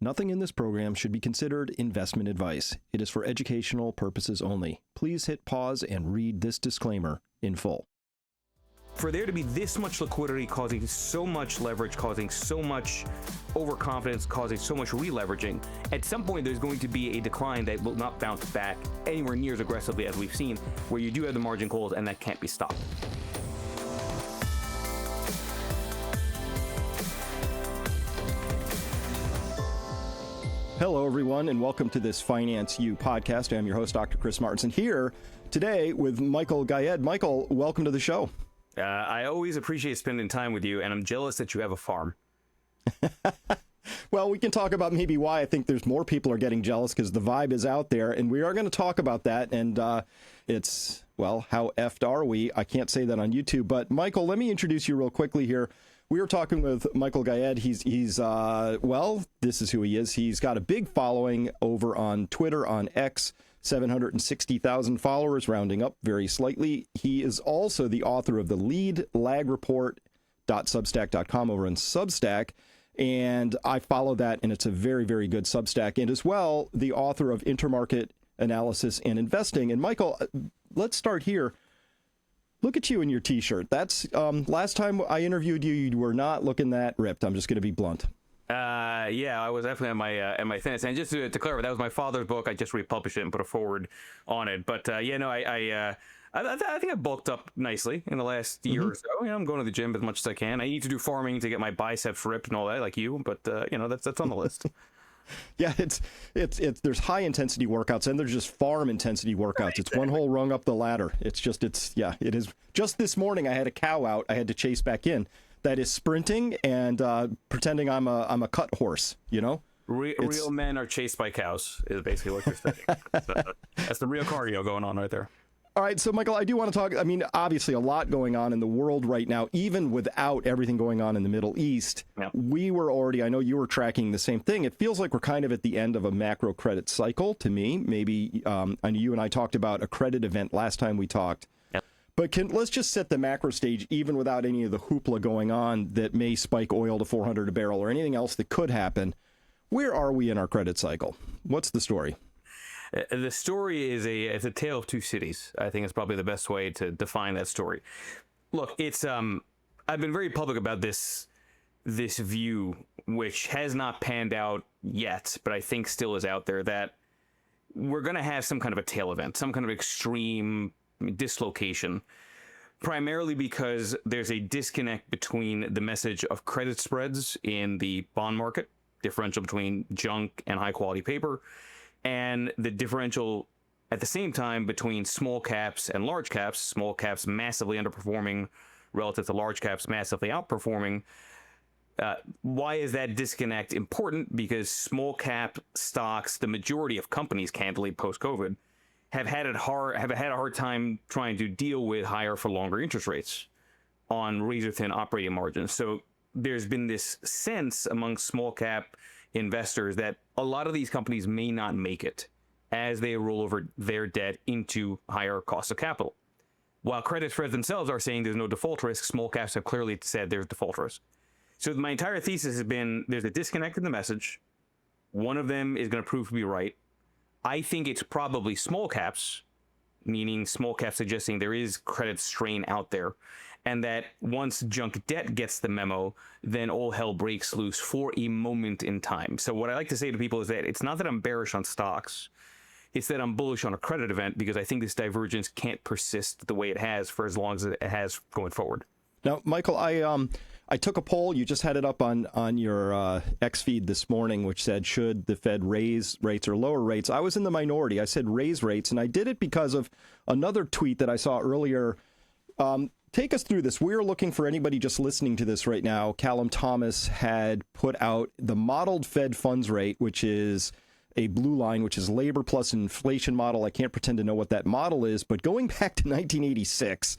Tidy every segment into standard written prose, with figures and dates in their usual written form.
Nothing in this program should be considered investment advice. It is for educational purposes only. Please hit pause and read this disclaimer in full. For there to be this much liquidity causing so much leverage, causing so much overconfidence, causing so much re-leveraging, at some point there's going to be a decline that will not bounce back anywhere near as aggressively as we've seen, where you do have the margin calls and that can't be stopped. Hello, everyone, and welcome to this Finance U podcast. I'm your host, Dr. Chris Martinson, here today with Michael Gayed. Michael, welcome to the show. I always appreciate spending time with you, and I'm jealous that you have a farm. Well, we can talk about maybe why I think there's more people are getting jealous, because the vibe is out there, and we are going to talk about that. And it's, well, how effed are we? I can't say that on YouTube. But Michael, let me introduce you real quickly here. We were talking with Michael Gayed. He's well, this is who he is. He's got a big following over on Twitter, on X, 760,000 followers, rounding up very slightly. He is also the author of the Lead Lag Report.substack.com over on Substack. And I follow that, and it's a very, very good Substack. And as well, the author of Intermarket Analysis and Investing. And Michael, let's start here. Look at you in your T-shirt. That's last time I interviewed you, you were not looking that ripped. I'm just going to be blunt. Yeah, I was definitely at my thinnest. And just to clarify, that was my father's book. I just republished it and put a forward on it. But yeah, no, I think I bulked up nicely in the last year or so. You know, I'm going to the gym as much as I can. I need to do farming to get my biceps ripped and all that, like you. But you know, that's on the list. Yeah, it's there's high intensity workouts and there's just farm intensity workouts. Right, it's one whole rung up the ladder. It is. Just this morning I had a cow out. I had to chase back in. That is sprinting and pretending I'm a cut horse. You know, real men are chased by cows is basically what you're saying. That's the real cardio going on right there. All right, so Michael, I do want to talk, I mean, obviously a lot going on in the world right now, even without everything going on in the Middle East. Yeah. We were already, I know you were tracking the same thing. It feels like we're kind of at the end of a macro credit cycle to me. Maybe, I know you and I talked about a credit event last time we talked. Yep. But let's just set the macro stage, even without any of the hoopla going on that may spike oil to 400 a barrel or anything else that could happen. Where are we in our credit cycle? What's the story? The story is a tale of two cities. I think it's probably the best way to define that story. Look, it's I've been very public about this view, which has not panned out yet, but I think still is out there, that we're going to have some kind of a tail event, some kind of extreme dislocation, primarily because there's a disconnect between the message of credit spreads in the bond market, differential between junk and high quality paper, and the differential at the same time between small caps and large caps, small caps massively underperforming relative to large caps massively outperforming. Why is that disconnect important? Because small cap stocks, the majority of companies, candidly, post-COVID, have had a hard time trying to deal with higher for longer interest rates on razor thin operating margins. So there's been this sense among small cap investors that a lot of these companies may not make it as they roll over their debt into higher costs of capital. While credit spreads themselves are saying there's no default risk, small caps have clearly said there's default risk. So my entire thesis has been there's a disconnect in the message. One of them is going to prove to be right. I think it's probably small caps, meaning small caps suggesting there is credit strain out there, and that once junk debt gets the memo, then all hell breaks loose for a moment in time. So what I like to say to people is that it's not that I'm bearish on stocks, it's that I'm bullish on a credit event, because I think this divergence can't persist the way it has for as long as it has going forward. Now, Michael, I took a poll. You just had it up on your X feed this morning, which said, should the Fed raise rates or lower rates? I was in the minority. I said raise rates, and I did it because of another tweet that I saw earlier. Take us through this. We're looking for anybody just listening to this right now. Callum Thomas had put out the modeled Fed funds rate, which is a blue line, which is labor plus inflation model. I can't pretend to know what that model is, but going back to 1986,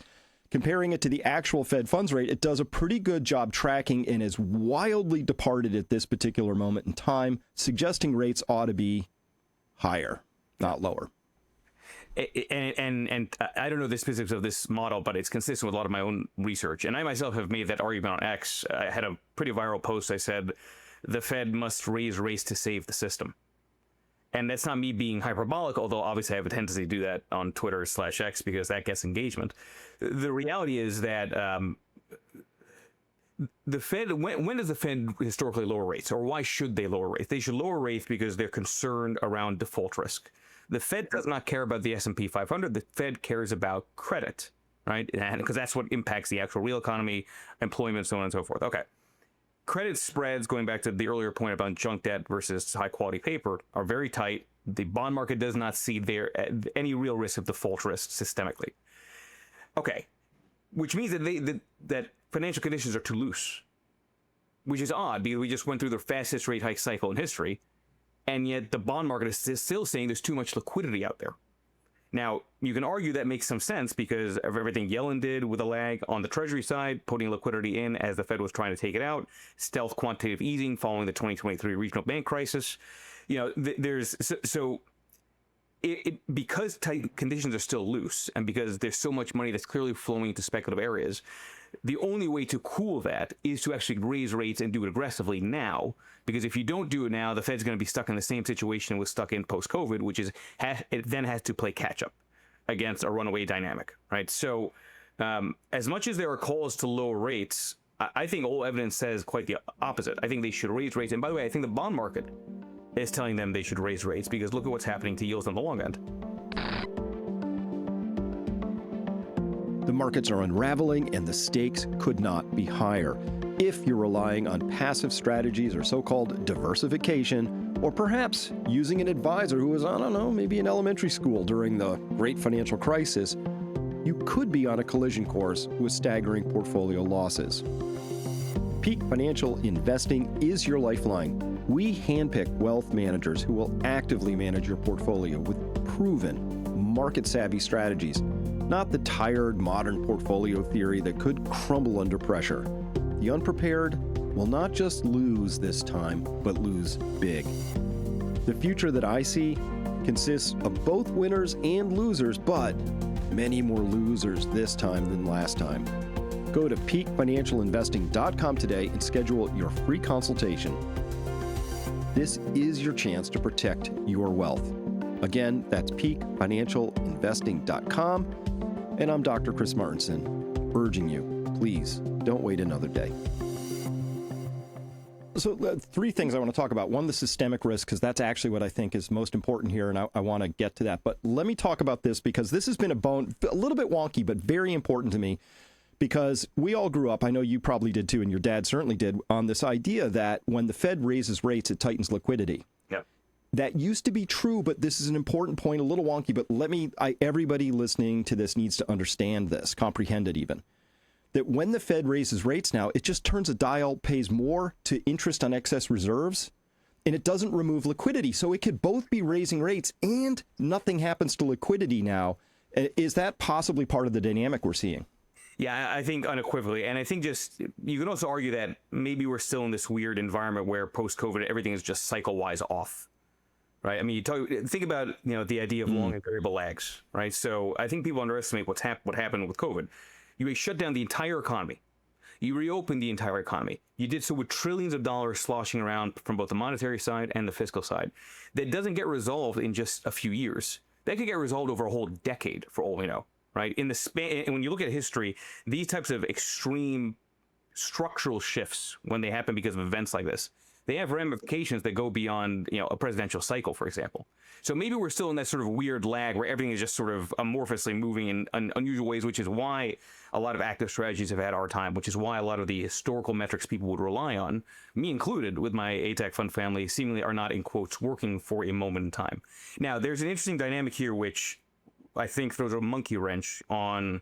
comparing it to the actual Fed funds rate, it does a pretty good job tracking and is wildly departed at this particular moment in time, suggesting rates ought to be higher, not lower. And I don't know the specifics of this model, but it's consistent with a lot of my own research. And I myself have made that argument on X. I had a pretty viral post. I said the Fed must raise rates to save the system. And that's not me being hyperbolic, although obviously I have a tendency to do that on Twitter/X because that gets engagement. The reality is that the Fed, when does the Fed historically lower rates, or why should they lower rates? They should lower rates because they're concerned around default risk. The Fed does not care about the S&P 500. The Fed cares about credit, right? And because that's what impacts the actual real economy, employment, so on and so forth. Okay. Credit spreads, going back to the earlier point about junk debt versus high quality paper, are very tight. The bond market does not see there any real risk of default risk systemically. Okay, which means that that financial conditions are too loose, which is odd because we just went through the fastest rate hike cycle in history, and yet the bond market is still saying there's too much liquidity out there. Now, you can argue that makes some sense because of everything Yellen did with a lag on the Treasury side, putting liquidity in as the Fed was trying to take it out, stealth quantitative easing following the 2023 regional bank crisis. Because tight conditions are still loose and because there's so much money that's clearly flowing into speculative areas, the only way to cool that is to actually raise rates and do it aggressively now. Because if you don't do it now, the Fed's going to be stuck in the same situation it was stuck in post-COVID, which is it then has to play catch-up against a runaway dynamic, right? So as much as there are calls to lower rates, I think all evidence says quite the opposite. I think they should raise rates. And by the way, I think the bond market is telling them they should raise rates because look at what's happening to yields on the long end. The markets are unraveling and the stakes could not be higher. If you're relying on passive strategies or so-called diversification, or perhaps using an advisor who was, I don't know, maybe in elementary school during the great financial crisis, you could be on a collision course with staggering portfolio losses. Peak Financial Investing is your lifeline. We handpick wealth managers who will actively manage your portfolio with proven, market-savvy strategies, not the tired modern portfolio theory that could crumble under pressure. The unprepared will not just lose this time, but lose big. The future that I see consists of both winners and losers, but many more losers this time than last time. Go to peakfinancialinvesting.com today and schedule your free consultation. This is your chance to protect your wealth. Again, that's peakfinancialinvesting.com. And I'm Dr. Chris Martenson, urging you, please don't wait another day. So three things I want to talk about. One, the systemic risk, because that's actually what I think is most important here, and I want to get to that. But let me talk about this because this has been a little bit wonky, but very important to me. Because we all grew up, I know you probably did too, and your dad certainly did, on this idea that when the Fed raises rates, it tightens liquidity. Yep. That used to be true, but this is an important point, a little wonky, but everybody listening to this needs to understand this, comprehend it even. That when the Fed raises rates now, it just turns a dial, pays more to interest on excess reserves, and it doesn't remove liquidity. So it could both be raising rates and nothing happens to liquidity now. Is that possibly part of the dynamic we're seeing? Yeah, I think unequivocally. And I think just, you can also argue that maybe we're still in this weird environment where post-COVID, everything is just cycle-wise off, right? I mean, think about, the idea of long and variable lags, right? So I think people underestimate what happened with COVID. You shut down the entire economy. You reopened the entire economy. You did so with trillions of dollars sloshing around from both the monetary side and the fiscal side. That doesn't get resolved in just a few years. That could get resolved over a whole decade, for all we know. Right? In the span, and when you look at history, these types of extreme structural shifts, when they happen because of events like this, they have ramifications that go beyond, a presidential cycle, for example. So maybe we're still in that sort of weird lag where everything is just sort of amorphously moving in unusual ways, which is why a lot of active strategies have had our time, which is why a lot of the historical metrics people would rely on, me included, with my ATAC fund family, seemingly are not, in quotes, working for a moment in time. Now, there's an interesting dynamic here, which I think throws a monkey wrench on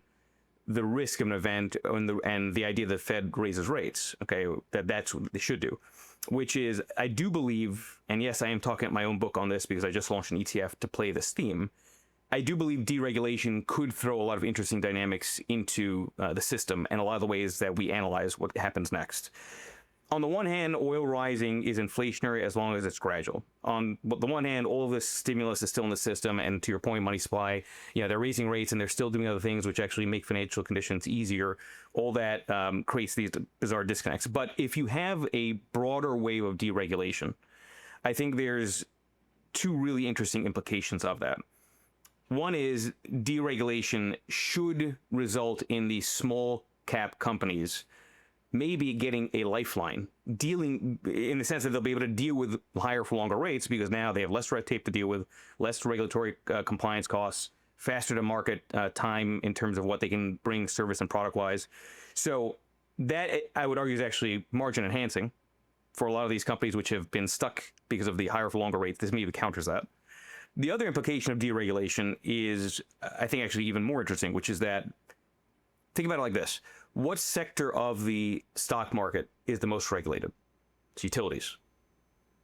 the risk of an event and the idea that the Fed raises rates. Okay, that's what they should do, which is, I do believe, and yes, I am talking at my own book on this because I just launched an ETF to play this theme. I do believe deregulation could throw a lot of interesting dynamics into the system and a lot of the ways that we analyze what happens next. on the one hand, oil rising is inflationary as long as it's gradual. On the one hand, all of this stimulus is still in the system, and to your point, money supply, they're raising rates and they're still doing other things which actually make financial conditions easier. All that creates these bizarre disconnects. But if you have a broader wave of deregulation, I think there's two really interesting implications of that. One is deregulation should result in these small cap companies maybe getting a lifeline, dealing in the sense that they'll be able to deal with higher for longer rates because now they have less red tape to deal with, less regulatory compliance costs, faster to market time in terms of what they can bring service and product wise. So that, I would argue, is actually margin enhancing for a lot of these companies which have been stuck because of the higher for longer rates. This maybe counters that. The other implication of deregulation is, I think, actually even more interesting, which is that, think about it like this. What sector of the stock market is the most regulated? It's utilities.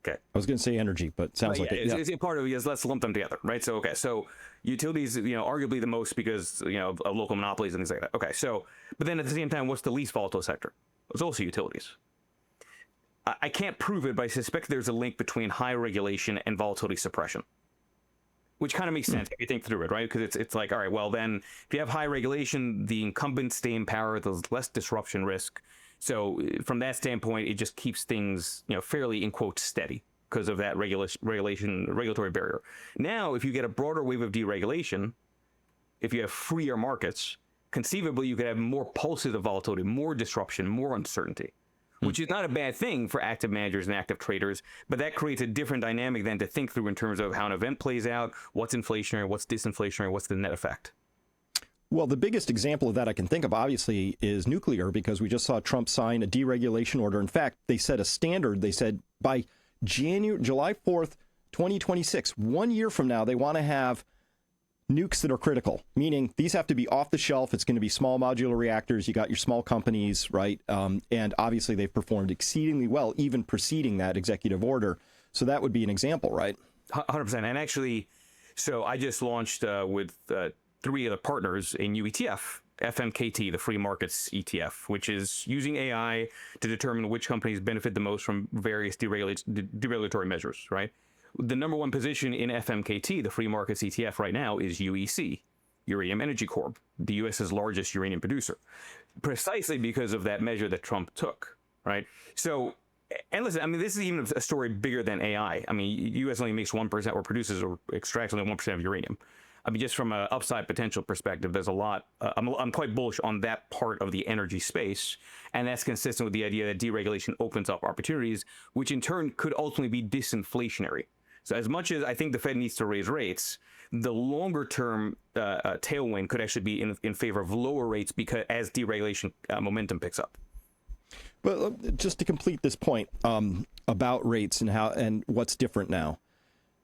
Okay. I was going to say energy, but it sounds like it. It's part of it is let's lump them together, right? So, okay. So utilities, arguably the most because, of local monopolies and things like that. Okay. So, but then at the same time, what's the least volatile sector? It's also utilities. I can't prove it, but I suspect there's a link between high regulation and volatility suppression, which kind of makes sense if you think through it, right? Because it's like, all right, well, then if you have high regulation, the incumbents stay in power, there's less disruption risk. So from that standpoint, it just keeps things, fairly, in quotes, steady because of that regulatory barrier. Now, if you get a broader wave of deregulation, if you have freer markets, conceivably you could have more pulses of volatility, more disruption, more uncertainty, which is not a bad thing for active managers and active traders, but that creates a different dynamic then to think through in terms of how an event plays out, what's inflationary, what's disinflationary, what's the net effect. Well, the biggest example of that I can think of, obviously, is nuclear, because we just saw Trump sign a deregulation order. In fact, they set a standard. They said by July 4th, 2026, 1 year from now, they want to have nukes that are critical, meaning these have to be off the shelf. It's going to be small modular reactors. You got your small companies, right? And obviously they've performed exceedingly well, even preceding that executive order. So that would be an example, right? 100%. And actually, so I just launched with 3 of the partners a new ETF, FMKT, the free markets ETF, which is using AI to determine which companies benefit the most from various deregulatory measures, right? The number one position in FMKT, the free markets ETF right now, is UEC, Uranium Energy Corp, the U.S.'s largest uranium producer, precisely because of that measure that Trump took, right? So, and listen, I mean, this is even a story bigger than AI. I mean, U.S. only makes 1% or produces or extracts only 1% of uranium. I mean, just from an upside potential perspective, there's a lot. I'm quite bullish on that part of the energy space, and that's consistent with the idea that deregulation opens up opportunities, which in turn could ultimately be disinflationary. So as much as I think the Fed needs to raise rates, the longer term tailwind could actually be in favor of lower rates because as deregulation momentum picks up. But just to complete this point about rates and how and what's different now,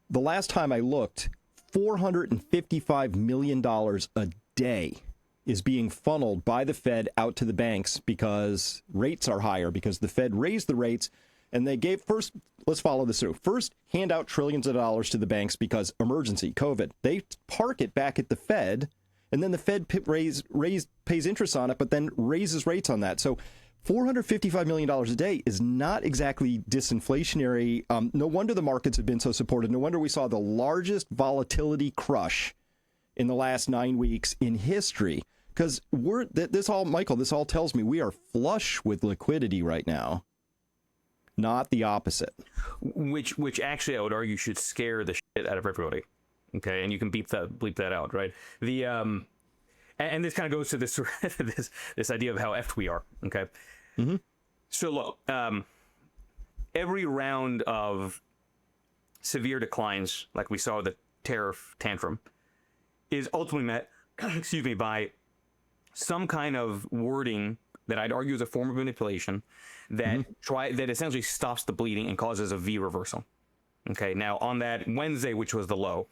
the last time I looked, $455 million a day is being funneled by the Fed out to the banks because rates are higher, because the Fed raised the rates. And they gave first, let's follow this through. First, hand out trillions of dollars to the banks because emergency, COVID. They park it back at the Fed, and then the Fed pays interest on it, but then raises rates on that. So $455 million a day is not exactly disinflationary. No wonder the markets have been so supported. No wonder we saw the largest volatility crush in the last 9 weeks in history. Because this all tells me we are flush with liquidity right now. Not the opposite. Which actually I would argue should scare the shit out of everybody. Okay, and you can bleep that out, right? The and this kind of goes to this this idea of how effed we are. Okay, So look, every round of severe declines, like we saw the tariff tantrum, is ultimately met, excuse me, by some kind of wording that I'd argue is a form of manipulation that that essentially stops the bleeding and causes a V reversal. Okay, now on that Wednesday, which was the low,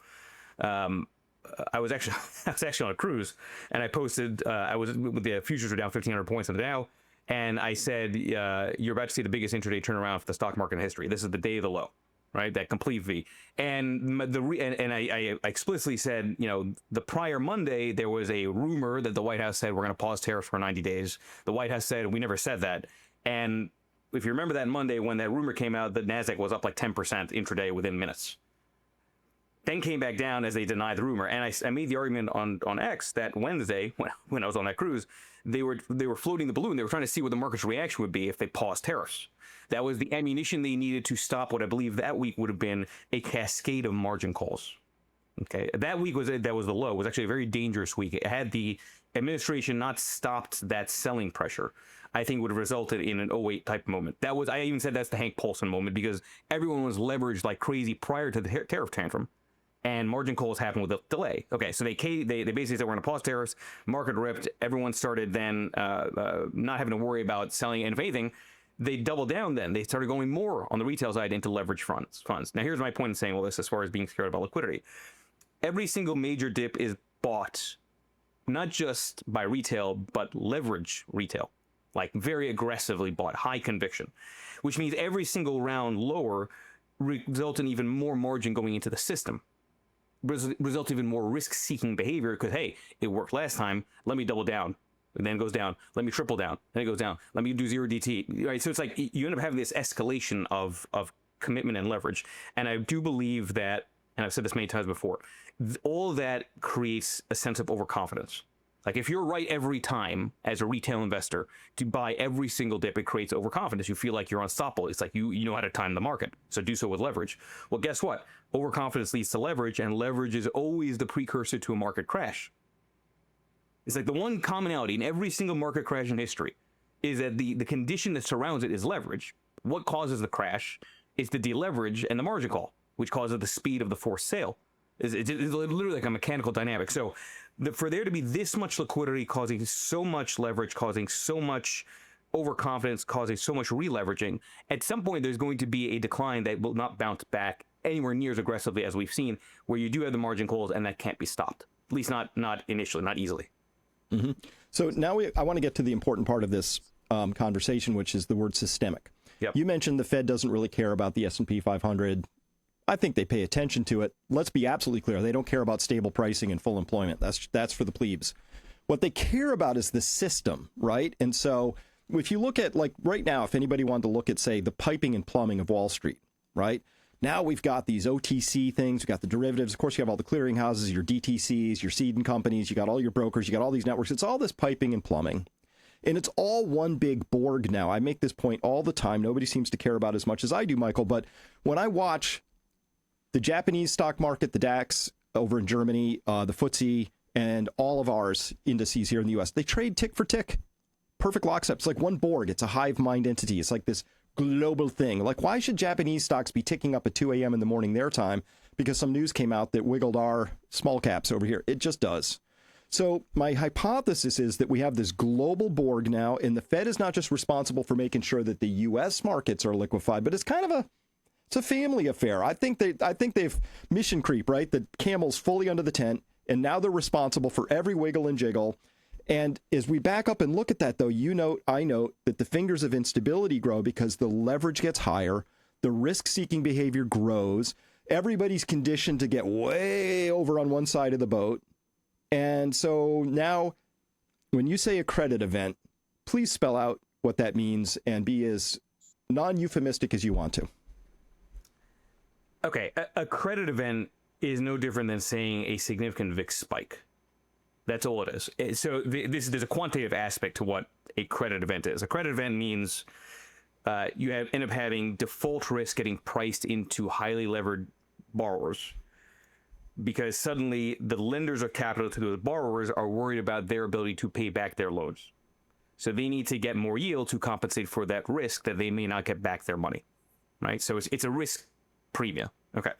I was actually on a cruise, and I posted. I was with the futures were down 1,500 points on the Dow, and I said, "You're about to see the biggest intraday turnaround for the stock market in history. This is the day of the low." Right, that complete V, and I explicitly said, the prior Monday there was a rumor that the White House said we're going to pause tariffs for 90 days. The White House said we never said that, and if you remember that Monday when that rumor came out, the Nasdaq was up like 10% intraday within minutes. Then came back down as they denied the rumor. And I made the argument on X that Wednesday, when I was on that cruise, they were floating the balloon. They were trying to see what the market's reaction would be if they paused tariffs. That was the ammunition they needed to stop what I believe that week would have been a cascade of margin calls. Okay, that week was the low. It was actually a very dangerous week. It had the administration not stopped that selling pressure, I think would have resulted in an '08 type moment. I even said that's the Hank Paulson moment because everyone was leveraged like crazy prior to the tariff tantrum. And margin calls happened with a delay. Okay, so they basically said we're going to pause tariffs. Market ripped. Everyone started then not having to worry about selling. And if anything, they doubled down. Then they started going more on the retail side into leverage funds. Now here's my point in saying all this as far as being scared about liquidity. Every single major dip is bought, not just by retail, but leverage retail, like very aggressively bought, high conviction, which means every single round lower results in even more margin going into the system. Result in even more risk-seeking behavior because, hey, it worked last time. Let me double down. And then it goes down. Let me triple down. Then it goes down. Let me do zero DT. Right. So it's like you end up having this escalation of commitment and leverage. And I do believe that, and I've said this many times before, all that creates a sense of overconfidence. Like if you're right every time as a retail investor to buy every single dip, it creates overconfidence. You feel like you're unstoppable. It's like you know how to time the market. So do so with leverage. Well, guess what? Overconfidence leads to leverage, and leverage is always the precursor to a market crash. It's like the one commonality in every single market crash in history is that the condition that surrounds it is leverage. What causes the crash is the deleverage and the margin call, which causes the speed of the forced sale. It's literally like a mechanical dynamic. So for there to be this much liquidity causing so much leverage, causing so much overconfidence, causing so much re-leveraging, at some point there's going to be a decline that will not bounce back anywhere near as aggressively as we've seen, where you do have the margin calls and that can't be stopped. At least not initially, not easily. Mm-hmm. So now I want to get to the important part of this conversation, which is the word systemic. Yep. You mentioned the Fed doesn't really care about the S&P 500. I think they pay attention to it. Let's be absolutely clear. They don't care about stable pricing and full employment. That's for the plebes. What they care about is the system, right? And so if you look at, like right now, if anybody wanted to look at, say, the piping and plumbing of Wall Street, right? Now we've got these OTC things. We've got the derivatives. Of course, you have all the clearing houses, your DTCs, your seeding companies. You got all your brokers. You got all these networks. It's all this piping and plumbing. And it's all one big Borg now. I make this point all the time. Nobody seems to care about it as much as I do, Michael. But when I watch the Japanese stock market, the DAX over in Germany, the FTSE, and all of ours indices here in the U.S., they trade tick for tick. Perfect lockstep. It's like one Borg. It's a hive mind entity. It's like this global thing. Like, why should Japanese stocks be ticking up at 2 a.m. in the morning their time because some news came out that wiggled our small caps over here? It just does. So my hypothesis is that we have this global Borg now, and the Fed is not just responsible for making sure that the U.S. markets are liquefied, but it's kind of it's a family affair. I think they've mission creep, right? The camel's fully under the tent, and now they're responsible for every wiggle and jiggle. And as we back up and look at that, though, I note that the fingers of instability grow because the leverage gets higher, the risk-seeking behavior grows, everybody's conditioned to get way over on one side of the boat. And so now, when you say a credit event, please spell out what that means and be as non-euphemistic as you want to. Okay, a credit event is no different than saying a significant VIX spike. That's all it is. So there's a quantitative aspect to what a credit event is. A credit event means you end up having default risk getting priced into highly levered borrowers because suddenly the lenders of capital to those borrowers are worried about their ability to pay back their loans. So they need to get more yield to compensate for that risk that they may not get back their money, right? So it's a risk premium. Okay.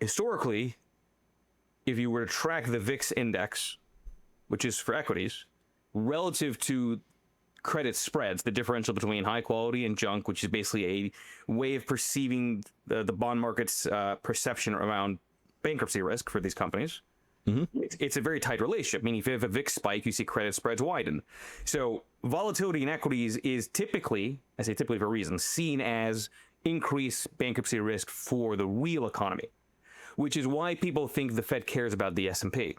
Historically, if you were to track the VIX index, which is for equities, relative to credit spreads, the differential between high quality and junk, which is basically a way of perceiving the bond market's perception around bankruptcy risk for these companies, it's a very tight relationship, meaning if you have a VIX spike, you see credit spreads widen. So volatility in equities is typically, I say typically for a reason, seen as increased bankruptcy risk for the real economy, which is why people think the Fed cares about the S&P.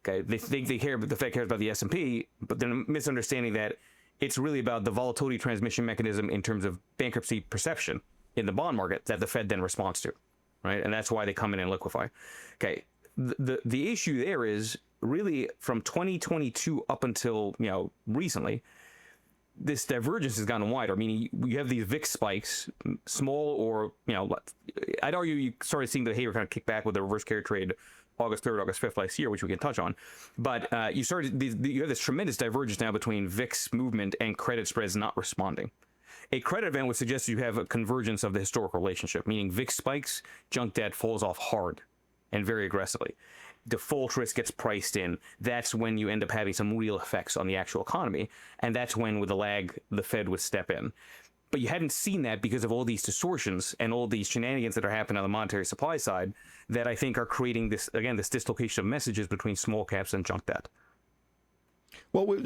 Okay, they think the Fed cares about the S&P, but they're misunderstanding that It's really about the volatility transmission mechanism in terms of bankruptcy perception in the bond market that the Fed then responds to, right? And that's why they come in and liquefy. Okay, the issue there is really from 2022 up until recently, this divergence has gotten wider. Meaning you have these VIX spikes, small or I'd argue you started seeing the behavior kind of kick back with the reverse carry trade August 3rd, August 5th last year, which we can touch on. But you have this tremendous divergence now between VIX movement and credit spreads not responding. A credit event would suggest you have a convergence of the historical relationship, meaning VIX spikes, junk debt falls off hard and very aggressively. Default risk gets priced in. That's when you end up having some real effects on the actual economy. And that's when, with a lag, the Fed would step in. But you hadn't seen that because of all these distortions and all these shenanigans that are happening on the monetary supply side that I think are creating this dislocation of messages between small caps and junk debt. Well,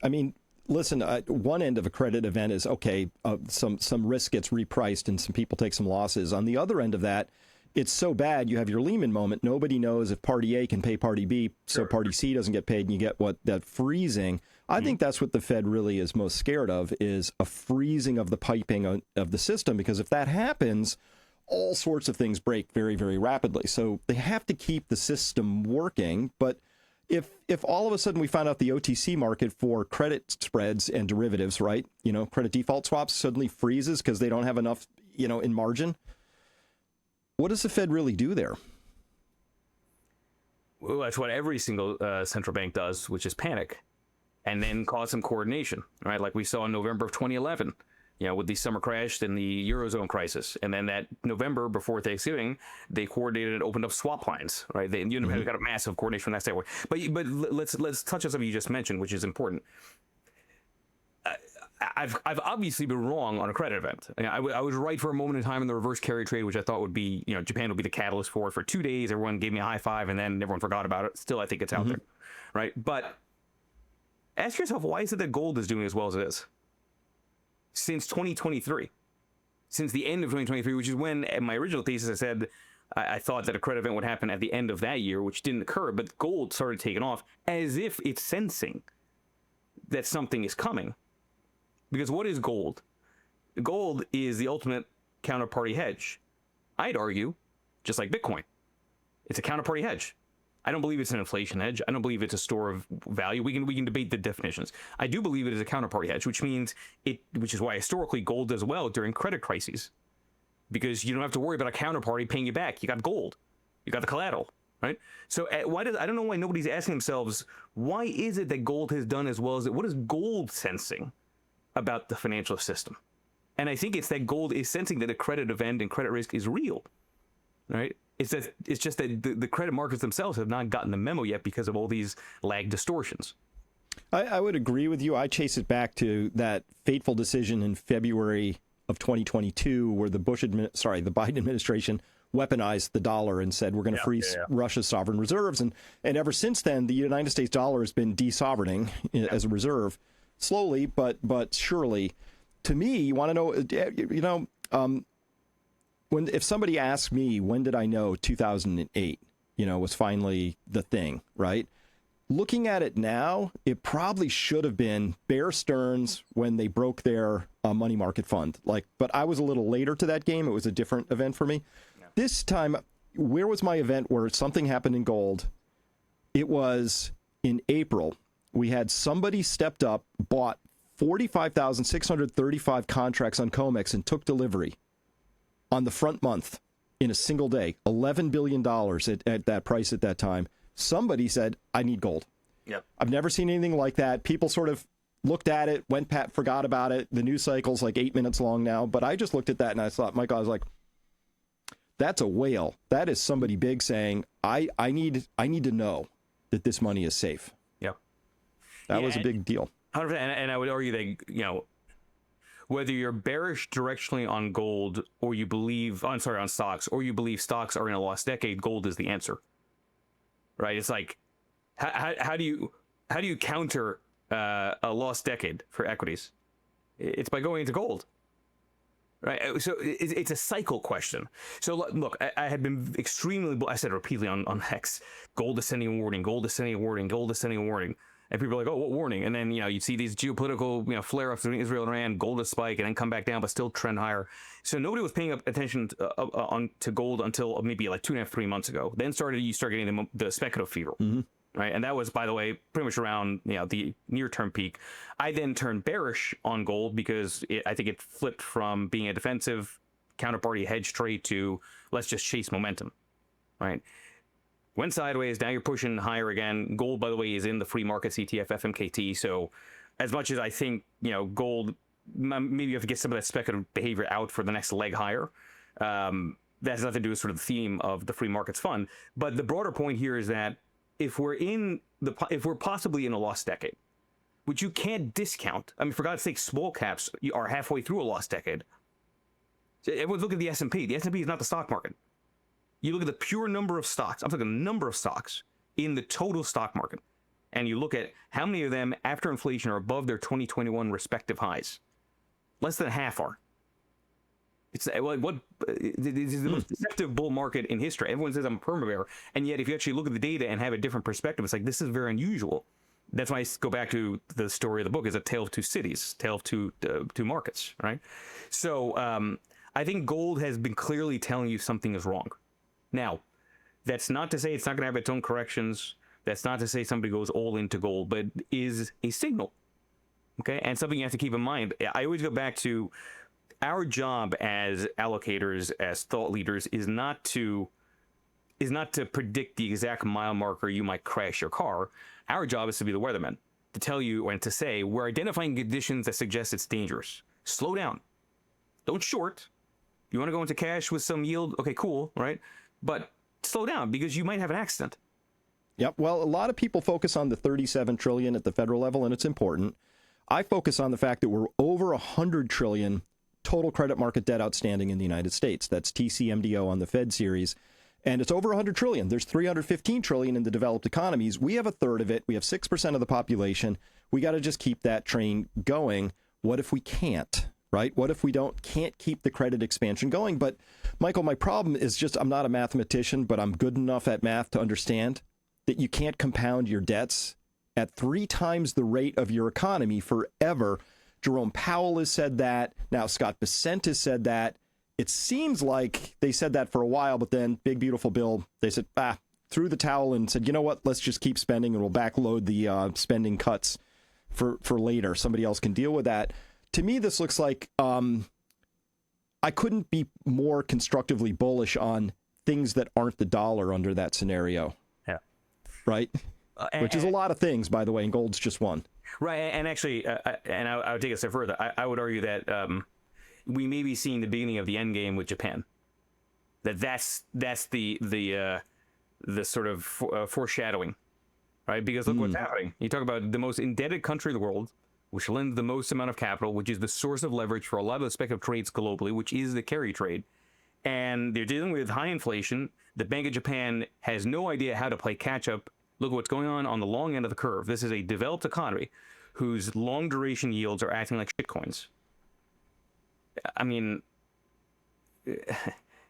I mean, listen, one end of a credit event is, okay, some risk gets repriced and some people take some losses. On the other end of that, it's so bad, you have your Lehman moment. Nobody knows if party A can pay party B, so party C doesn't get paid, and you get that freezing. I think that's what the Fed really is most scared of, is a freezing of the piping of the system, because if that happens, all sorts of things break very, very rapidly. So they have to keep the system working. But if all of a sudden we find out the OTC market for credit spreads and derivatives, right, credit default swaps suddenly freezes because they don't have enough, in margin, what does the Fed really do there? Well, that's what every single central bank does, which is panic, and then cause some coordination, right? Like we saw in November of 2011, with the summer crash and the Eurozone crisis. And then that November before Thanksgiving, they coordinated and opened up swap lines, right? They got a massive coordination from that standpoint. But let's touch on something you just mentioned, which is important. I've obviously been wrong on a credit event. I was right for a moment in time in the reverse carry trade, which I thought would be, Japan would be the catalyst for it. For 2 days, everyone gave me a high five, and then everyone forgot about it. Still, I think it's out there, right? But ask yourself, why is it that gold is doing as well as it is? Since 2023, since the end of 2023, which is when, in my original thesis, I said I thought that a credit event would happen at the end of that year, which didn't occur, but gold started taking off as if it's sensing that something is coming. Because what is gold? Gold is the ultimate counterparty hedge. I'd argue, just like Bitcoin, it's a counterparty hedge. I don't believe it's an inflation hedge. I don't believe it's a store of value. We can debate the definitions. I do believe it is a counterparty hedge, which is why historically gold does well during credit crises, because you don't have to worry about a counterparty paying you back. You got gold, you got the collateral, right? So I don't know why nobody's asking themselves, why is it that gold has done as well as it? What is gold sensing about the financial system? And I think it's that gold is sensing that a credit event and credit risk is real, right? It's just that the credit markets themselves have not gotten the memo yet because of all these lag distortions. I would agree with you. I chase it back to that fateful decision in February of 2022 where the Biden administration weaponized the dollar and said, we're going to freeze Russia's sovereign reserves. And ever since then, the United States dollar has been desovereigning as a reserve, slowly, but surely. To me, you want to know, if somebody asks me, when did I know 2008, was finally the thing, right? Looking at it now, it probably should have been Bear Stearns when they broke their money market fund. But I was a little later to that game. It was a different event for me. Yeah. This time, where was my event where something happened in gold? It was in April. We had somebody stepped up, bought 45,635 contracts on COMEX and took delivery on the front month in a single day, $11 billion at that price at that time. Somebody said, I need gold. Yep. I've never seen anything like that. People sort of looked at it, forgot about it. The news cycle's like 8 minutes long now. But I just looked at that and I thought, Michael, I was like, that's a whale. That is somebody big saying, I need to know that this money is safe. Yep. That was a big deal. 100%, and I would argue that, whether you're bearish directionally on gold or you believe, on stocks, or you believe stocks are in a lost decade, gold is the answer, right? It's like, how do you counter a lost decade for equities? It's by going into gold, right? So it's a cycle question. So look, I had been extremely, I said repeatedly on X, gold ascending warning, gold ascending warning, gold ascending warning. And people are like, oh, what warning? And then, you see these geopolitical, flare-ups between Israel and Iran, gold to spike and then come back down, but still trend higher. So nobody was paying attention to gold until maybe like 2.5, 3 months ago. Then you start getting the speculative fever. Right. And that was, by the way, pretty much around, the near-term peak. I then turned bearish on gold because I think it flipped from being a defensive counterparty hedge trade to let's just chase momentum. Right. Went sideways, now you're pushing higher again. Gold, by the way, is in the free markets ETF FMKT. So as much as I think, gold, maybe you have to get some of that speculative behavior out for the next leg higher. That has nothing to do with sort of the theme of the free markets fund. But the broader point here is that if we're possibly in a lost decade, which you can't discount. I mean, for God's sake, small caps are halfway through a lost decade. Everyone's look at the S&P. The S&P is not the stock market. You look at the pure number of stocks. I'm talking the number of stocks in the total stock market. And you look at how many of them after inflation are above their 2021 respective highs. Less than half are. It's the most deceptive bull market in history. Everyone says I'm a perma bear. And yet if you actually look at the data and have a different perspective, it's like, this is very unusual. That's why I go back to the story of the book is a tale of two cities, tale of two markets, right? So I think gold has been clearly telling you something is wrong. Now, that's not to say it's not going to have its own corrections. That's not to say somebody goes all into gold, but it is a signal, okay? And something you have to keep in mind. I always go back to our job as allocators, as thought leaders, is not to predict the exact mile marker you might crash your car. Our job is to be the weatherman, to tell you and to say, we're identifying conditions that suggest it's dangerous. Slow down. Don't short. You want to go into cash with some yield? Okay, cool, right? But slow down because you might have an accident. Yep. Well, a lot of people focus on the 37 trillion at the federal level, and it's important. I focus on the fact that we're over 100 trillion total credit market debt outstanding in the United States. That's TCMDO on the Fed series. And it's over 100 trillion. There's 315 trillion in the developed economies. We have a third of it. We have 6% of the population. We got to just keep that train going. What if we can't? Right? What if we can't keep the credit expansion going? But Michael, my problem is just I'm not a mathematician, but I'm good enough at math to understand that you can't compound your debts at 3 times the rate of your economy forever. Jerome Powell has said that. Now Scott Bessent has said that. It seems like they said that for a while, but then Big Beautiful Bill, they said, threw the towel and said, you know what, let's just keep spending and we'll backload the spending cuts for later. Somebody else can deal with that. To me, this looks like I couldn't be more constructively bullish on things that aren't the dollar under that scenario. Yeah. Right? Which is a lot of things, by the way, and gold's just one. Right. And actually, I would take it a step further. I would argue that we may be seeing the beginning of the end game with Japan. That's the sort of foreshadowing, right? Because look what's happening. You talk about the most indebted country in the world, which lends the most amount of capital, which is the source of leverage for a lot of the speculative trades globally, which is the carry trade. And they're dealing with high inflation. The Bank of Japan has no idea how to play catch up. Look at what's going on the long end of the curve. This is a developed economy whose long duration yields are acting like shitcoins. I mean,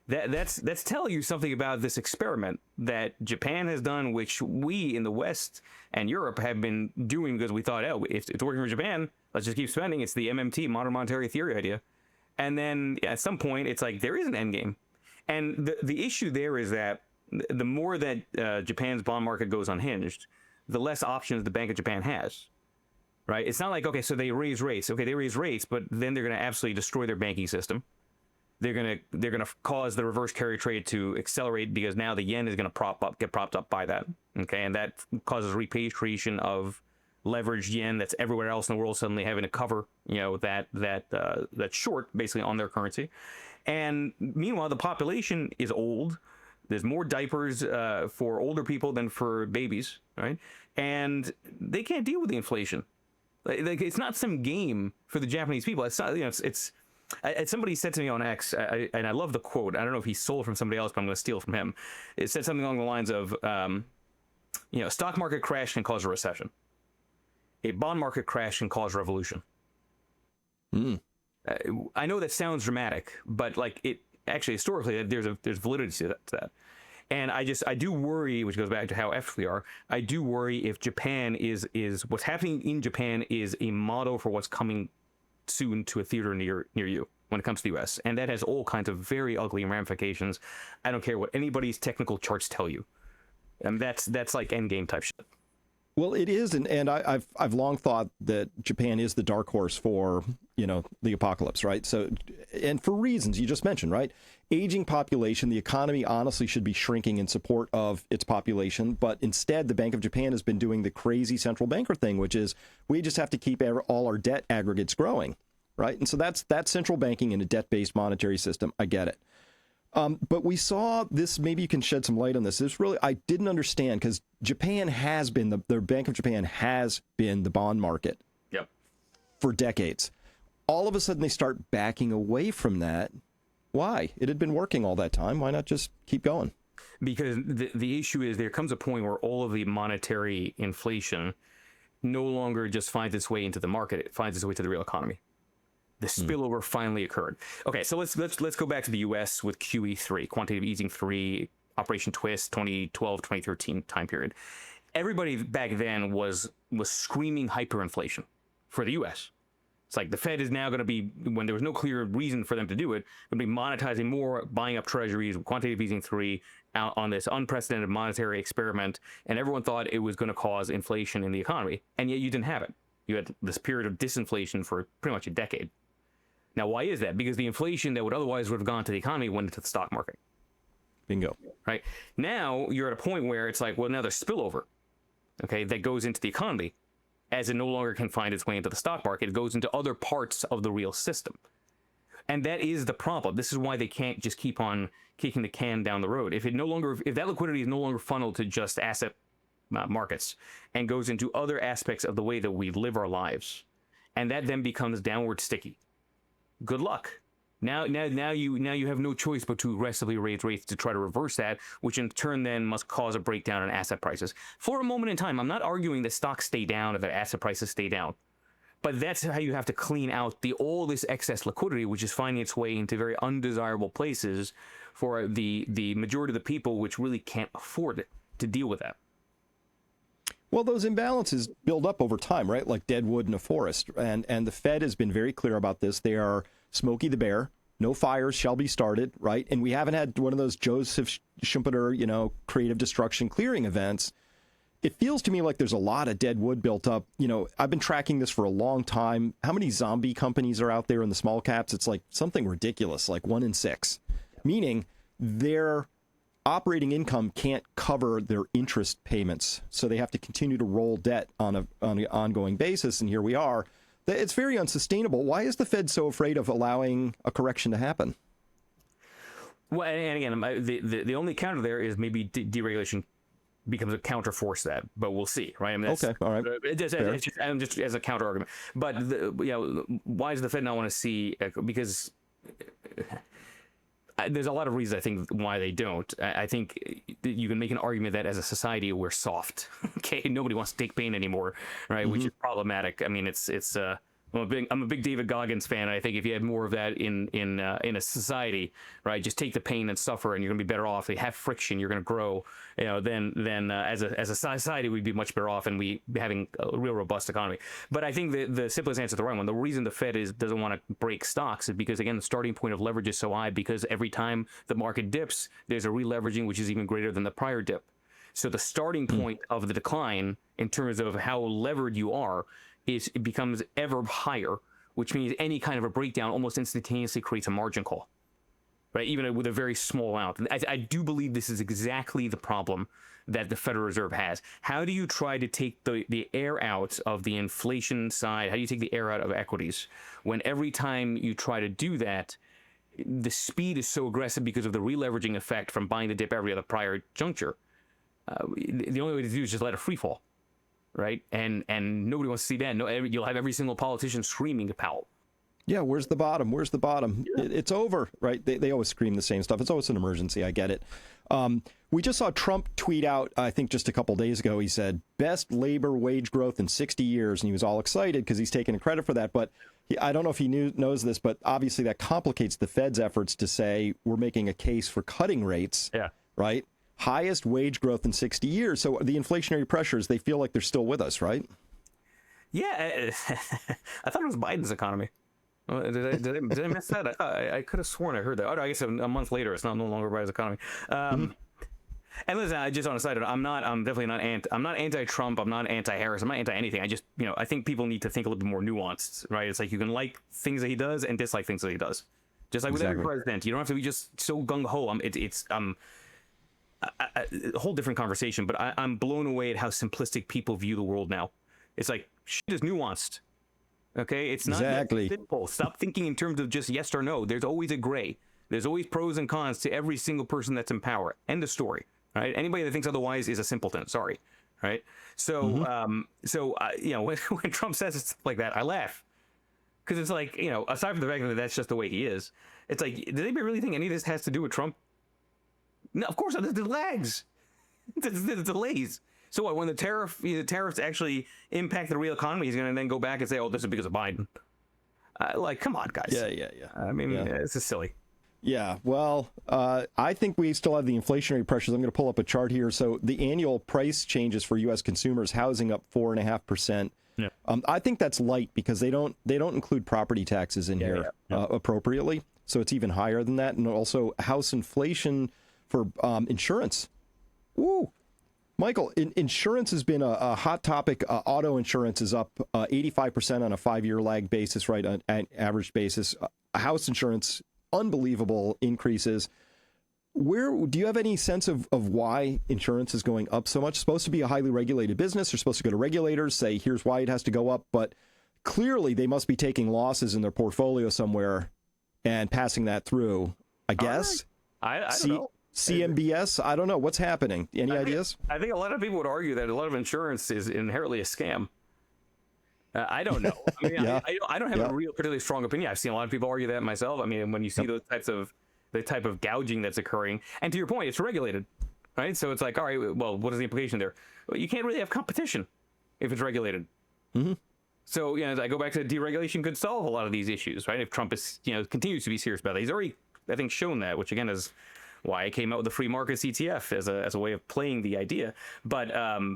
that's telling you something about this experiment that Japan has done, which we in the West and Europe have been doing because we thought, oh, if it's working for Japan, let's just keep spending. It's the MMT, modern monetary theory idea. And then at some point, it's like there is an end game. And the issue there is that the more that Japan's bond market goes unhinged, the less options the Bank of Japan has. Right? It's not like, okay, so they raise rates. Okay, they raise rates, but then they're going to absolutely destroy their banking system. They're going to cause the reverse carry trade to accelerate because now the yen is going to get propped up by that. Okay, and that causes repatriation of leveraged yen that's everywhere else in the world suddenly having to cover, that short basically on their currency. And meanwhile, the population is old. There's more diapers for older people than for babies, right? And they can't deal with the inflation. Like it's not some game for the Japanese people. It's not, it's somebody said to me on X, and I love the quote. I don't know if he stole it from somebody else, but I'm going to steal it from him. It said something along the lines of, stock market crash can cause a recession. A bond market crash can cause a revolution. I know that sounds dramatic, but like it actually historically there's validity to that. And I do worry, which goes back to how effed we are. I do worry if Japan is what's happening in Japan is a model for what's coming soon to a theater near you when it comes to the U.S. And that has all kinds of very ugly ramifications. I don't care what anybody's technical charts tell you. And that's like endgame type shit. Well, it is, and I've long thought that Japan is the dark horse for, the apocalypse, right? So, and for reasons you just mentioned, right? Aging population, the economy honestly should be shrinking in support of its population, but instead the Bank of Japan has been doing the crazy central banker thing, which is we just have to keep all our debt aggregates growing, right? And so that's central banking in a debt-based monetary system. I get it. But we saw this, maybe you can shed some light on this. This really, I didn't understand because Japan has been, the Bank of Japan has been the bond market for decades. All of a sudden they start backing away from that. Why? It had been working all that time. Why not just keep going? Because the issue is there comes a point where all of the monetary inflation no longer just finds its way into the market. It finds its way to the real economy. The spillover finally occurred. Okay, so let's go back to the U.S. with QE3, quantitative easing 3, Operation Twist, 2012, 2013 time period. Everybody back then was screaming hyperinflation for the U.S. It's like the Fed is now going to be, when there was no clear reason for them to do it, going to be monetizing more, buying up treasuries, quantitative easing 3 out on this unprecedented monetary experiment, and everyone thought it was going to cause inflation in the economy, and yet you didn't have it. You had this period of disinflation for pretty much a decade. Now, why is that? Because the inflation that would otherwise would have gone to the economy went into the stock market. Bingo. Right? Now, you're at a point where it's like, well, now there's spillover, okay, that goes into the economy. As it no longer can find its way into the stock market, it goes into other parts of the real system. And that is the problem. This is why they can't just keep on kicking the can down the road. If that liquidity is no longer funneled to just asset markets and goes into other aspects of the way that we live our lives, and that then becomes downward sticky. Good luck. Now you have no choice but to aggressively raise rates to try to reverse that, which in turn then must cause a breakdown in asset prices. For a moment in time, I'm not arguing that stocks stay down or that asset prices stay down, but that's how you have to clean out all this excess liquidity, which is finding its way into very undesirable places for the majority of the people, which really can't afford it to deal with that. Well, those imbalances build up over time, right? Like dead wood in a forest. And the Fed has been very clear about this. They are Smokey the Bear. No fires shall be started, right? And we haven't had one of those Joseph Schumpeter, creative destruction clearing events. It feels to me like there's a lot of dead wood built up. I've been tracking this for a long time. How many zombie companies are out there in the small caps? It's like something ridiculous, like 1 in 6, meaning they're operating income can't cover their interest payments, so they have to continue to roll debt on an ongoing basis. And here we are. It's very unsustainable. Why is the Fed so afraid of allowing a correction to happen? Well, and again, the only counter there is maybe deregulation becomes a counter force to that, but we'll see, right? I mean, that's, okay, all right. Just as a counter argument. But why does the Fed not want to see? Because there's a lot of reasons I think why they don't. I think you can make an argument that as a society we're soft. Okay, nobody wants to take pain anymore, right? Which is problematic. I mean, I'm a big David Goggins fan. I think if you had more of that in a society, right, just take the pain and suffer, and you're gonna be better off. They have friction, you're gonna grow. Then as a society, we'd be much better off, and we having a real robust economy. But I think the simplest answer is the right one. The reason the Fed doesn't want to break stocks is because, again, the starting point of leverage is so high. Because every time the market dips, there's a re-leveraging which is even greater than the prior dip. So the starting point of the decline, in terms of how levered you are, it becomes ever higher, which means any kind of a breakdown almost instantaneously creates a margin call, right? Even with a very small amount. I do believe this is exactly the problem that the Federal Reserve has. How do you try to take the air out of the inflation side? How do you take the air out of equities when every time you try to do that, the speed is so aggressive because of the re-leveraging effect from buying the dip every other prior juncture? The only way to do is just let it free fall. Right, and nobody wants to see that. You'll have every single politician screaming to Powell. Yeah, where's the bottom? Where's the bottom? Yeah. It's over, right? They always scream the same stuff. It's always an emergency. I get it. We just saw Trump tweet out, I think just a couple days ago, he said, best labor wage growth in 60 years. And he was all excited because he's taking credit for that. But I don't know if he knows this, but obviously that complicates the Fed's efforts to say we're making a case for cutting rates. Yeah. Right? highest wage growth in 60 years. So the inflationary pressures, they feel like they're still with us, right? Yeah, I thought it was Biden's economy. Did I miss that? I could have sworn I heard that. Oh, no, I guess a month later, it's no longer Biden's economy. And listen, I just on a side note, I'm definitely not I'm not anti-Trump. I'm not anti-Harris. I'm not anti-anything. I just, I think people need to think a little bit more nuanced, right? It's like you can like things that he does and dislike things that he does. Just like with every president, you don't have to be just so gung ho. It's a whole different conversation. But I'm blown away at how simplistic people view the world now. It's like shit is nuanced. Okay, it's not simple. Stop thinking in terms of just yes or no. There's always a gray. There's always pros and cons to every single person that's in power. End of story. Right? Anybody that thinks otherwise is a simpleton. Sorry. Right? So, when Trump says stuff like that, I laugh. Because it's like, aside from the fact that that's just the way he is, it's like, does anybody really think any of this has to do with Trump? No, of course not. The lags. The delays. So what, when the tariffs actually impact the real economy, he's going to then go back and say, oh, this is because of Biden. Come on, guys. Yeah. I mean, this is silly. Yeah, well, I think we still have the inflationary pressures. I'm going to pull up a chart here. So the annual price changes for U.S. consumers, housing up 4.5%. Yeah. I think that's light because they don't include property taxes in here appropriately. So it's even higher than that. And also house inflation for insurance. Woo! Michael, insurance has been a hot topic. Auto insurance is up 85% on a 5-year lag basis, right, on an average basis. House insurance, unbelievable increases. Do you have any sense of why insurance is going up so much? It's supposed to be a highly regulated business. They're supposed to go to regulators, say, here's why it has to go up. But clearly they must be taking losses in their portfolio somewhere and passing that through, I guess. I don't know. CMBS? I don't know. What's happening? Any ideas? I think a lot of people would argue that a lot of insurance is inherently a scam. I don't know. I mean, I don't have a real particularly strong opinion. I've seen a lot of people argue that myself. I mean, when you see those types of the type of gouging that's occurring, and to your point, it's regulated, right? So it's like, all right, well, what is the implication there? Well, you can't really have competition if it's regulated. Mm-hmm. So, as I go back to deregulation could solve a lot of these issues, right? If Trump is, continues to be serious about it. He's already, I think, shown that, which again is why I came out with the free markets ETF as a way of playing the idea. But and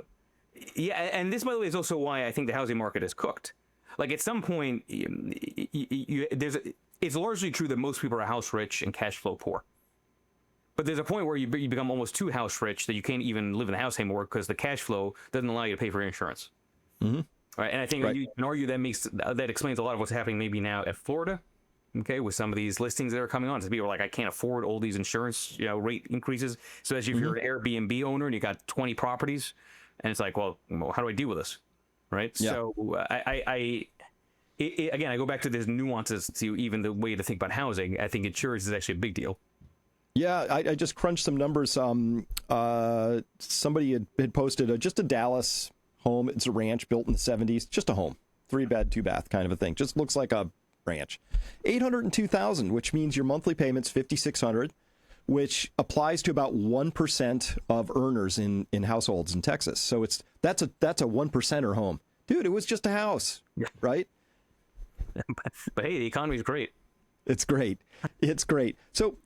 this, by the way, is also why I think the housing market is cooked. Like at some point, it's largely true that most people are house rich and cash flow poor. But there's a point where you become almost too house rich that you can't even live in the house anymore because the cash flow doesn't allow you to pay for insurance. Mm-hmm. Right, and I think you can argue that explains a lot of what's happening maybe now at Florida. Okay, with some of these listings that are coming on, so people are like, I can't afford all these insurance rate increases. So as if you're an Airbnb owner and you got 20 properties, and it's like, well, how do I deal with this? Right. Yeah. So again, I go back to these nuances to even the way to think about housing. I think insurance is actually a big deal. Yeah, I just crunched some numbers. Somebody had posted just a Dallas home. It's a ranch built in the 70s, just a home, 3-bed, 2-bath kind of a thing. Just looks like a ranch. $802,000, which means your monthly payment's $5,600, which applies to about 1% of earners in households in Texas. So that's a 1%er home. Dude, it was just a house, right? But hey, the economy's great. It's great. It's great. So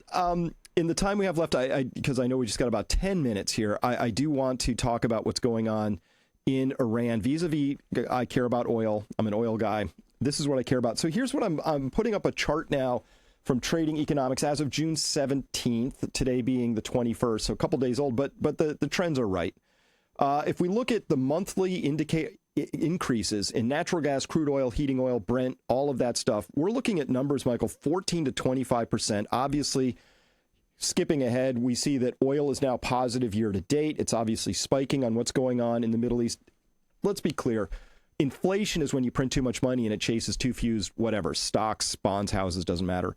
in the time we have left, because I know we just got about 10 minutes here, I do want to talk about what's going on in Iran. Vis-a-vis, I care about oil. I'm an oil guy. This is what I care about. So here's what I'm putting up a chart now from Trading Economics as of June 17th, today being the 21st, so a couple days old, but the trends are right. If we look at the monthly increases in natural gas, crude oil, heating oil, Brent, all of that stuff, we're looking at numbers, Michael, 14 to 25%. Obviously, skipping ahead, we see that oil is now positive year to date. It's obviously spiking on what's going on in the Middle East. Let's be clear. Inflation is when you print too much money and it chases too few, whatever, stocks, bonds, houses, doesn't matter.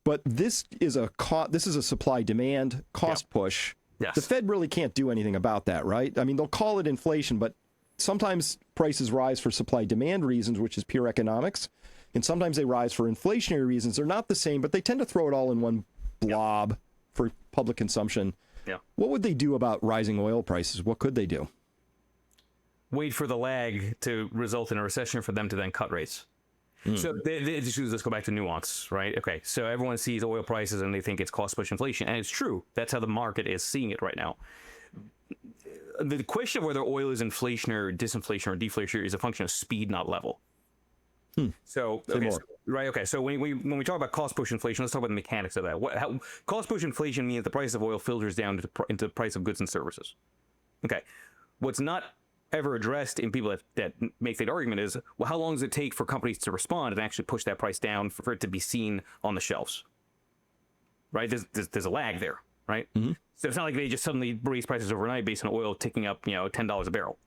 But this is a supply-demand cost push. Yes. The Fed really can't do anything about that, right? I mean, they'll call it inflation, but sometimes prices rise for supply-demand reasons, which is pure economics, and sometimes they rise for inflationary reasons. They're not the same, but they tend to throw it all in one blob for public consumption. Yeah. What would they do about rising oil prices? What could they do? Wait for the lag to result in a recession for them to then cut rates. So let's go back to nuance, right? Okay, so everyone sees oil prices and they think it's cost push inflation, and it's true. That's how the market is seeing it right now. The question of whether oil is inflationary, or disinflationary, or deflationary is a function of speed, not level. So, so when we talk about cost push inflation, let's talk about the mechanics of that. Cost push inflation means the price of oil filters down into the price of goods and services. Okay, what's not ever addressed in people that make that argument is, well, how long does it take for companies to respond and actually push that price down for it to be seen on the shelves? Right? There's a lag there, right? So it's not like they just suddenly raise prices overnight based on oil ticking up, $10 a barrel.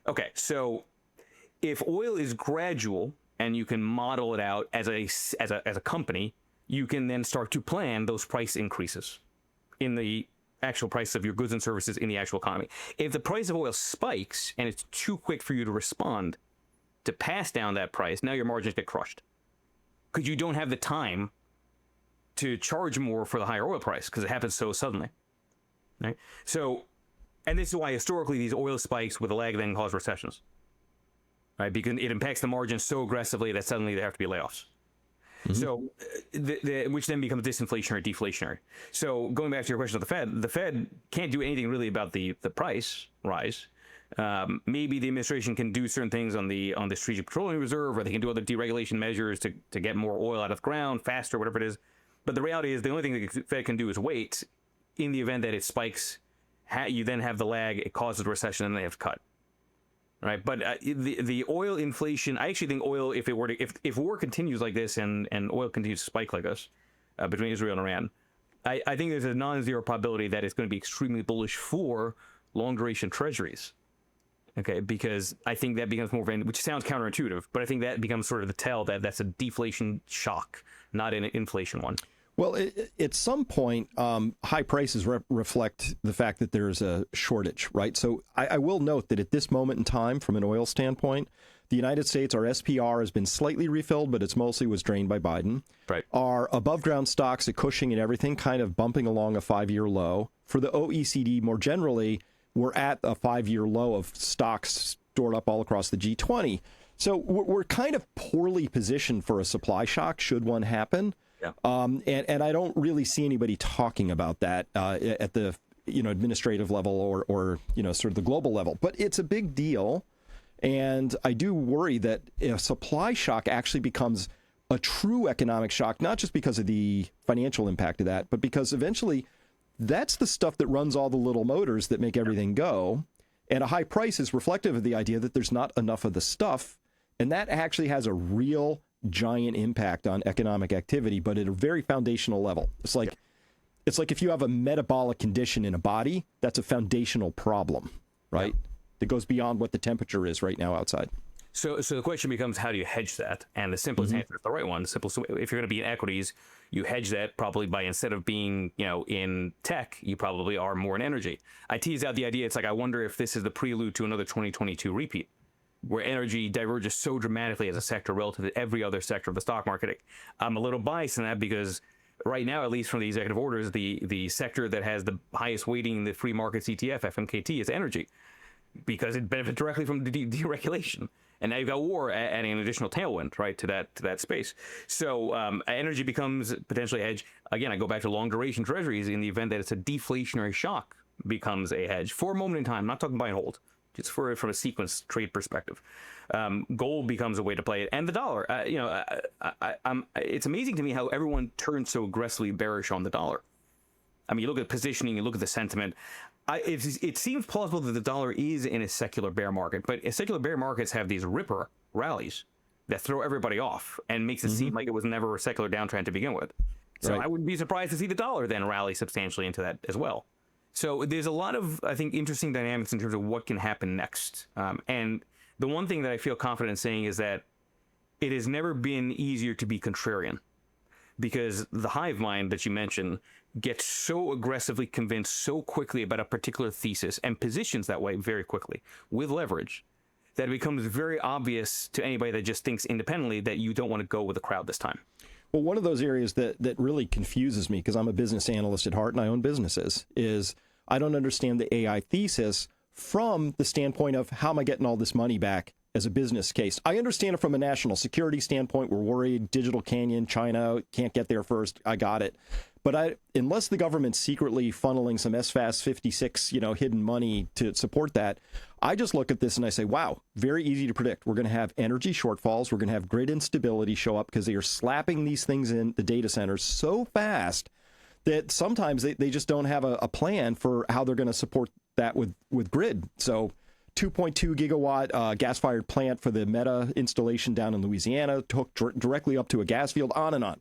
Okay, so if oil is gradual and you can model it out as a company, you can then start to plan those price increases in the actual price of your goods and services in the actual economy. If the price of oil spikes and it's too quick for you to respond to pass down that price, now your margins get crushed because you don't have the time to charge more for the higher oil price because it happens so suddenly. Right? So, and this is why historically these oil spikes with a lag then cause recessions, right? Because it impacts the margins so aggressively that suddenly there have to be layoffs. So, which then becomes disinflationary, deflationary. So, going back to your question of the Fed can't do anything really about the price rise. Maybe the administration can do certain things on the Strategic Petroleum Reserve, or they can do other deregulation measures to get more oil out of the ground faster, whatever it is. But the reality is the only thing the Fed can do is wait. In the event that it spikes, you then have the lag, it causes a recession, and they have to cut. Right, but the oil inflation, I actually think oil, if war continues like this and oil continues to spike like this between Israel and Iran, I think there's a non-zero probability that it's going to be extremely bullish for long duration treasuries. Okay, because I think that becomes more of an, which sounds counterintuitive, but I think that becomes sort of the tell that that's a deflation shock, not an inflation one. Well, at some point, high prices reflect the fact that there's a shortage, right? So I will note that at this moment in time, from an oil standpoint, the United States, our SPR has been slightly refilled, but it's mostly was drained by Biden. Right. Our above ground stocks at Cushing and everything kind of bumping along a 5-year low. For the OECD more generally, we're at a 5-year low of stocks stored up all across the G20. So we're kind of poorly positioned for a supply shock should one happen. Yeah. And I don't really see anybody talking about that at the administrative level or sort of the global level. But it's a big deal, and I do worry that a supply shock actually becomes a true economic shock, not just because of the financial impact of that, but because eventually that's the stuff that runs all the little motors that make everything go. And a high price is reflective of the idea that there's not enough of the stuff, and that actually has a real giant impact on economic activity, but at a very foundational level. It's like if you have a metabolic condition in a body, that's a foundational problem, right? That goes beyond what the temperature is right now outside. So the question becomes, how do you hedge that? And the simplest answer is the right one. If you're going to be in equities, you hedge that probably by, instead of being, in tech, you probably are more in energy. I teased out the idea. It's like, I wonder if this is the prelude to another 2022 repeat, where energy diverges so dramatically as a sector relative to every other sector of the stock market. I'm a little biased in that because right now, at least from the executive orders, the sector that has the highest weighting in the free markets ETF, FMKT, is energy, because it benefits directly from the deregulation. And now you've got war adding an additional tailwind, right, to that space. So energy becomes potentially a hedge. Again, I go back to long duration treasuries in the event that it's a deflationary shock becomes a hedge for a moment in time. I'm not talking buy and hold. Just from a sequence trade perspective, gold becomes a way to play it, and the dollar. It's amazing to me how everyone turns so aggressively bearish on the dollar. I mean, you look at positioning, you look at the sentiment. It seems plausible that the dollar is in a secular bear market, but secular bear markets have these ripper rallies that throw everybody off and makes it seem like it was never a secular downtrend to begin with. So I wouldn't be surprised to see the dollar then rally substantially into that as well. So there's a lot of, I think, interesting dynamics in terms of what can happen next. And the one thing that I feel confident in saying is that it has never been easier to be contrarian, because the hive mind that you mentioned gets so aggressively convinced so quickly about a particular thesis and positions that way very quickly with leverage that it becomes very obvious to anybody that just thinks independently that you don't want to go with the crowd this time. Well, one of those areas that really confuses me, because I'm a business analyst at heart and I own businesses, is I don't understand the AI thesis from the standpoint of how am I getting all this money back as a business case. I understand it from a national security standpoint. We're worried Digital Canyon, China can't get there first. I got it. But unless the government's secretly funneling some SFAS 56, hidden money to support that, I just look at this and I say, wow, very easy to predict. We're going to have energy shortfalls. We're going to have grid instability show up because they are slapping these things in the data centers so fast that sometimes they just don't have a plan for how they're going to support that with grid. So 2.2 gigawatt gas-fired plant for the Meta installation down in Louisiana, hooked directly up to a gas field, on and on.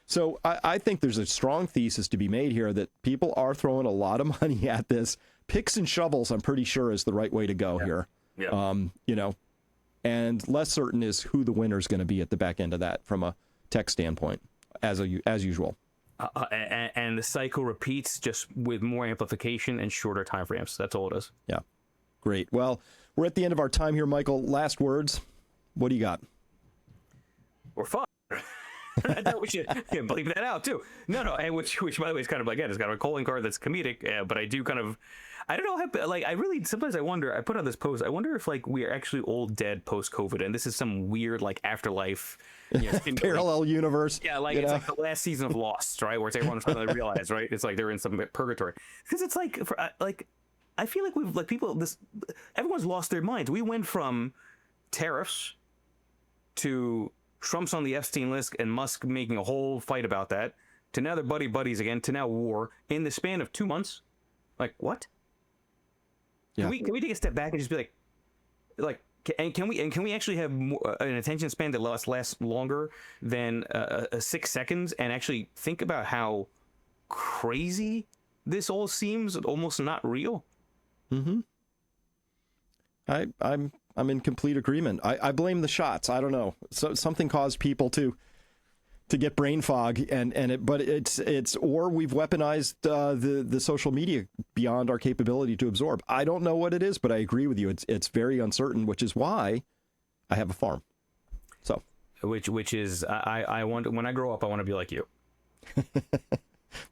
So I think there's a strong thesis to be made here that people are throwing a lot of money at this. Picks and shovels, I'm pretty sure, is the right way to go here. Yeah. And less certain is who the winner is going to be at the back end of that from a tech standpoint, as usual. And the cycle repeats, just with more amplification and shorter time frames. That's all it is. Yeah. Great. Well, we're at the end of our time here, Michael. Last words. What do you got? We're fine. I thought we should bleep that out too. No, and which by the way is kind of, again, it's kind of a calling card that's comedic, but I do kind of, I don't know how, I really sometimes I wonder. I put on this post. I wonder if we are actually all dead post COVID, and this is some weird afterlife, parallel universe. Yeah, it's like the last season of Lost, right, where everyone's finally realized, right, it's like they're in some purgatory, because it's I feel like we've everyone's lost their minds. We went from tariffs to Trump's on the Epstein list and Musk making a whole fight about that, to now they're buddies again, to now war in the span of 2 months. What? Yeah. Can we take a step back and just be can we actually have an attention span that lasts longer than 6 seconds, and actually think about how crazy this all seems, almost not real? Mm-hmm. I'm in complete agreement. I blame the shots. I don't know. So something caused people to get brain fog, but it's or we've weaponized the social media beyond our capability to absorb. I don't know what it is, but I agree with you. It's very uncertain, which is why I have a farm. So which is I want, when I grow up, I want to be like you.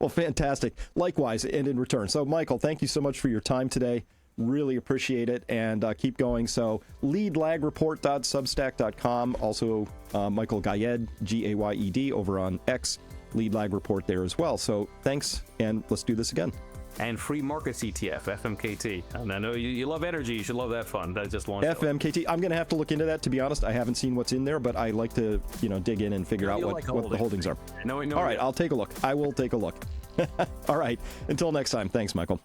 Well, fantastic. Likewise, and in return. So, Michael, thank you so much for your time today. Really appreciate it, and keep going. So, leadlagreport.substack.com. Also, Michael Gayed, Gayed, over on X. Lead Lag Report there as well. So, thanks, and let's do this again. And free markets ETF, FMKT. And I know you love energy. You should love that fund. That just launched. FMKT. I'm going to have to look into that, to be honest. I haven't seen what's in there, but I like to, dig in and figure out what the holdings are. No, all right, I'll take a look. I will take a look. All right. Until next time. Thanks, Michael.